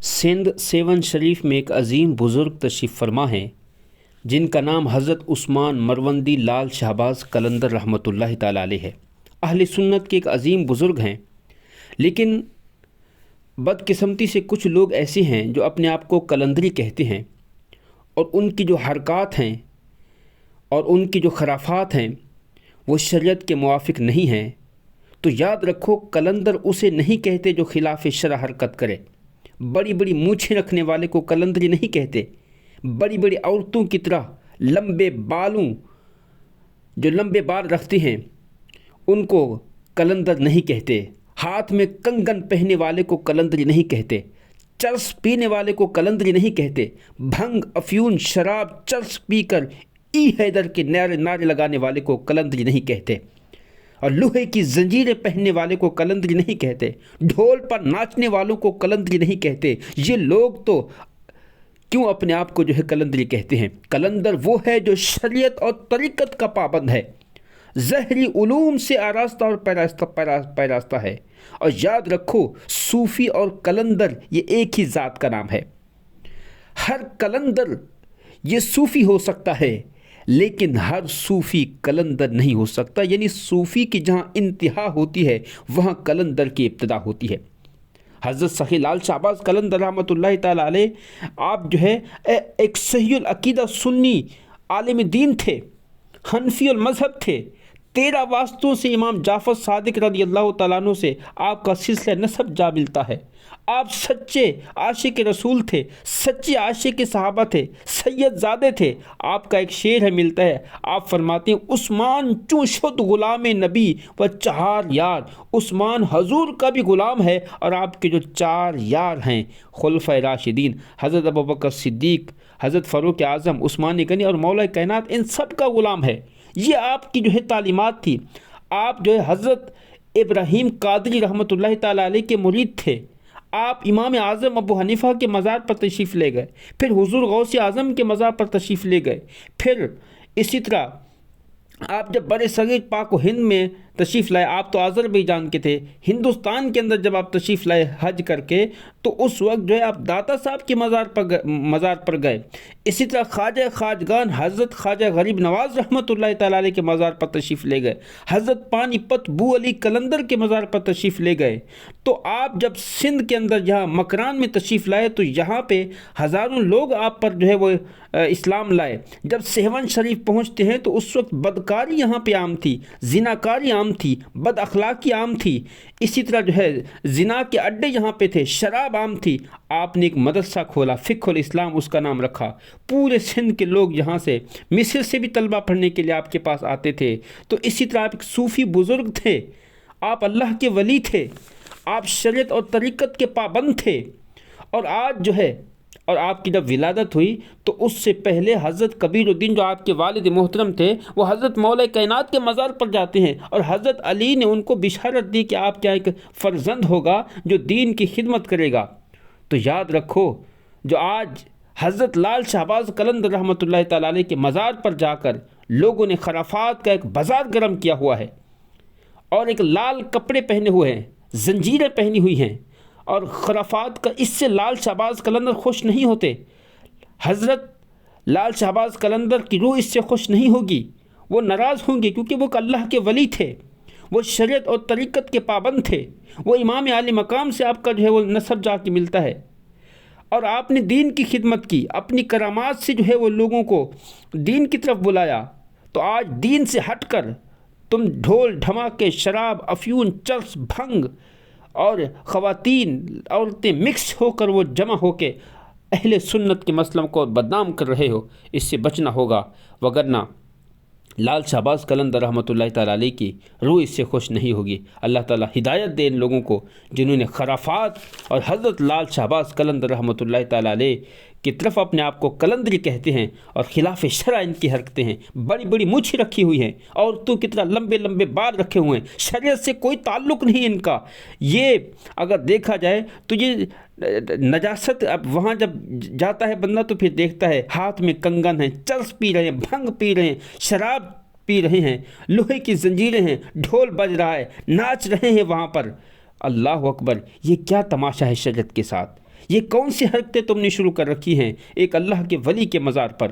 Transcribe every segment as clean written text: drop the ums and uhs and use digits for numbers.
Sindh seven شریف میں ایک عظیم بزرگ تشریف فرما ہیں جن کا نام حضرت عثمان مروندی لال شہباز قلندر رحمۃ اللہ تعالیٰ علیہ ہے۔ اہل سنت کے ایک عظیم بزرگ ہیں، لیکن بدقسمتی سے کچھ لوگ ایسے ہیں جو اپنے آپ کو قلندری کہتے ہیں، اور ان کی جو حرکات ہیں اور ان کی جو خرافات ہیں وہ شریعت کے موافق نہیں ہیں۔ تو یاد رکھو، قلندر اسے نہیں کہتے جو خلاف شرع حرکت کرے۔ بڑی بڑی مونچھیں رکھنے والے کو قلندری نہیں کہتے۔ بڑی بڑی عورتوں کی طرح لمبے بالوں جو لمبے بال رکھتے ہیں ان کو قلندر نہیں کہتے۔ ہاتھ میں کنگن پہننے والے کو قلندری نہیں کہتے۔ چرس پینے والے کو قلندری نہیں کہتے۔ بھنگ، افیون، شراب، چرس پی کر ای حیدر کے نعرے لگانے والے کو قلندری نہیں کہتے، اور لوہے کی زنجیریں پہننے والے کو قلندری نہیں کہتے۔ ڈھول پر ناچنے والوں کو قلندری نہیں کہتے۔ یہ لوگ تو کیوں اپنے آپ کو قلندری کہتے ہیں؟ قلندر وہ ہے جو شریعت اور طریقت کا پابند ہے، ظاہری علوم سے آراستہ اور پیراستہ ہے۔ اور یاد رکھو، صوفی اور قلندر یہ ایک ہی ذات کا نام ہے۔ ہر قلندر یہ صوفی ہو سکتا ہے، لیکن ہر صوفی قلندر نہیں ہو سکتا۔ یعنی صوفی کی جہاں انتہا ہوتی ہے وہاں قلندر کی ابتدا ہوتی ہے۔ حضرت سخی لال شہباز قلندر رحمۃ اللہ تعالیٰ علیہ، آپ ایک صحیح العقیدہ سنی عالم دین تھے، حنفی المذہب تھے۔ 13 واسطوں سے امام جعفر صادق رضی اللہ تعالیٰ عنہ سے آپ کا سلسلہ نسب جا ملتا ہے۔ آپ سچے عاشق رسول تھے، سچے عاشق صحابہ تھے، سید زادے تھے۔ آپ کا ایک شعر ہے، ملتا ہے، آپ فرماتے ہیں: عثمان چوں شد غلام نبی و 4 یار۔ عثمان حضور کا بھی غلام ہے، اور آپ کے جو 4 یار ہیں خلفائے راشدین، حضرت ابوبکر صدیق، حضرت فاروق اعظم، عثمان غنی اور مولا کائنات، ان سب کا غلام ہے۔ یہ آپ کی تعلیمات تھی۔ آپ حضرت ابراہیم قادری رحمۃ اللہ تعالیٰ علیہ کے مرید تھے۔ آپ امام اعظم ابو حنیفہ کے مزار پر تشریف لے گئے، پھر حضور غوث اعظم کے مزار پر تشریف لے گئے، پھر اسی طرح آپ جب برِ صغیر پاک و ہند میں تشریف لائے، آپ تو آذربائیجان کے تھے، ہندوستان کے اندر جب آپ تشریف لائے حج کر کے، تو اس وقت آپ داتا صاحب کے مزار پر گئے۔ اسی طرح خواجہ خواجگان حضرت خواجہ غریب نواز رحمۃ اللہ تعالیٰ علیہ کے مزار پر تشریف لے گئے، حضرت پانی پت بو علی قلندر کے مزار پر تشریف لے گئے۔ تو آپ جب سندھ کے اندر یہاں مکران میں تشریف لائے تو یہاں پہ ہزاروں لوگ آپ پر وہ اسلام لائے۔ جب سیون شریف پہنچتے ہیں تو اس وقت بدکاری یہاں پہ عام تھی، زناکاری عام تھی، بد اخلاقی عام تھی، اسی طرح زنا کے اڈے یہاں پہ تھے، شراب عام تھی۔ آپ نے ایک مدرسہ کھولا، فقہ الاسلام اس کا نام رکھا۔ پورے سندھ کے لوگ یہاں سے، مصر سے بھی طلبہ پڑھنے کے لیے آپ کے پاس آتے تھے۔ تو اسی طرح آپ ایک صوفی بزرگ تھے، آپ اللہ کے ولی تھے، آپ شریعت اور طریقت کے پابند تھے۔ اور آج اور آپ کی جب ولادت ہوئی تو اس سے پہلے حضرت کبیر الدین جو آپ کے والد محترم تھے، وہ حضرت مولا کائنات کے مزار پر جاتے ہیں، اور حضرت علی نے ان کو بشارت دی کہ آپ کیا ایک فرزند ہوگا جو دین کی خدمت کرے گا۔ تو یاد رکھو، جو آج حضرت لال شہباز قلندر رحمۃ اللہ تعالیٰ علیہ کے مزار پر جا کر لوگوں نے خرافات کا ایک بازار گرم کیا ہوا ہے، اور ایک لال کپڑے پہنے ہوئے ہیں، زنجیریں پہنی ہوئی ہیں، اور خرافات کا، اس سے لال شہباز قلندر خوش نہیں ہوتے۔ حضرت لال شہباز قلندر کی روح اس سے خوش نہیں ہوگی، وہ ناراض ہوں گے، کیونکہ وہ اللہ کے ولی تھے، وہ شریعت اور طریقت کے پابند تھے، وہ امام عالی مقام سے آپ کا وہ نسب جا کے ملتا ہے، اور آپ نے دین کی خدمت کی، اپنی کرامات سے وہ لوگوں کو دین کی طرف بلایا۔ تو آج دین سے ہٹ کر تم ڈھول دھماکے، شراب، افیون، چرس، بھنگ اور خواتین، عورتیں مکس ہو کر وہ جمع ہو کے اہل سنت کے مسلم کو بدنام کر رہے ہو، اس سے بچنا ہوگا، وگرنہ لال شہباز قلندر رحمۃ اللہ تعالیٰ علیہ کی روح اس سے خوش نہیں ہوگی۔ اللہ تعالیٰ ہدایت دے ان لوگوں کو جنہوں نے خرافات اور حضرت لال شہباز قلندر رحمۃ اللہ تعالیٰ علیہ کی طرف اپنے آپ کو قلندری کہتے ہیں، اور خلاف شرع ان کی حرکتیں ہیں، بڑی بڑی مونچھیں رکھی ہوئی ہیں، عورتوں کی طرح لمبے لمبے بال رکھے ہوئے ہیں، شریعت سے کوئی تعلق نہیں ان کا۔ یہ اگر دیکھا جائے تو یہ نجاست، اب وہاں جب جاتا ہے بندہ تو پھر دیکھتا ہے ہاتھ میں کنگن ہیں، چرس پی رہے ہیں، بھنگ پی رہے ہیں، شراب پی رہے ہیں، لوہے کی زنجیریں ہیں، ڈھول بج رہا ہے، ناچ رہے ہیں وہاں پر۔ اللہ اکبر! یہ کیا تماشا ہے شریعت کے ساتھ؟ یہ کون سی حرکتیں تم نے شروع کر رکھی ہیں ایک اللہ کے ولی کے مزار پر؟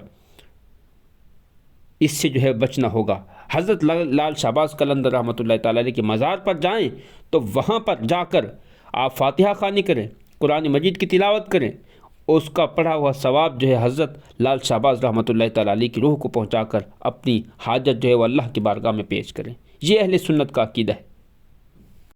اس سے جو ہے بچنا ہوگا۔ حضرت لال شہباز قلندر رحمۃ اللہ تعالیٰ علیہ کے مزار پر جائیں تو وہاں پر جا کر آپ فاتحہ خوانی کریں، قرآن مجید کی تلاوت کریں، اس کا پڑھا ہوا ثواب جو ہے حضرت لال شہباز رحمۃ اللہ تعالیٰ علیہ کی روح کو پہنچا کر اپنی حاجت جو ہے وہ اللہ کی بارگاہ میں پیش کریں۔ یہ اہل سنت کا عقیدہ ہے۔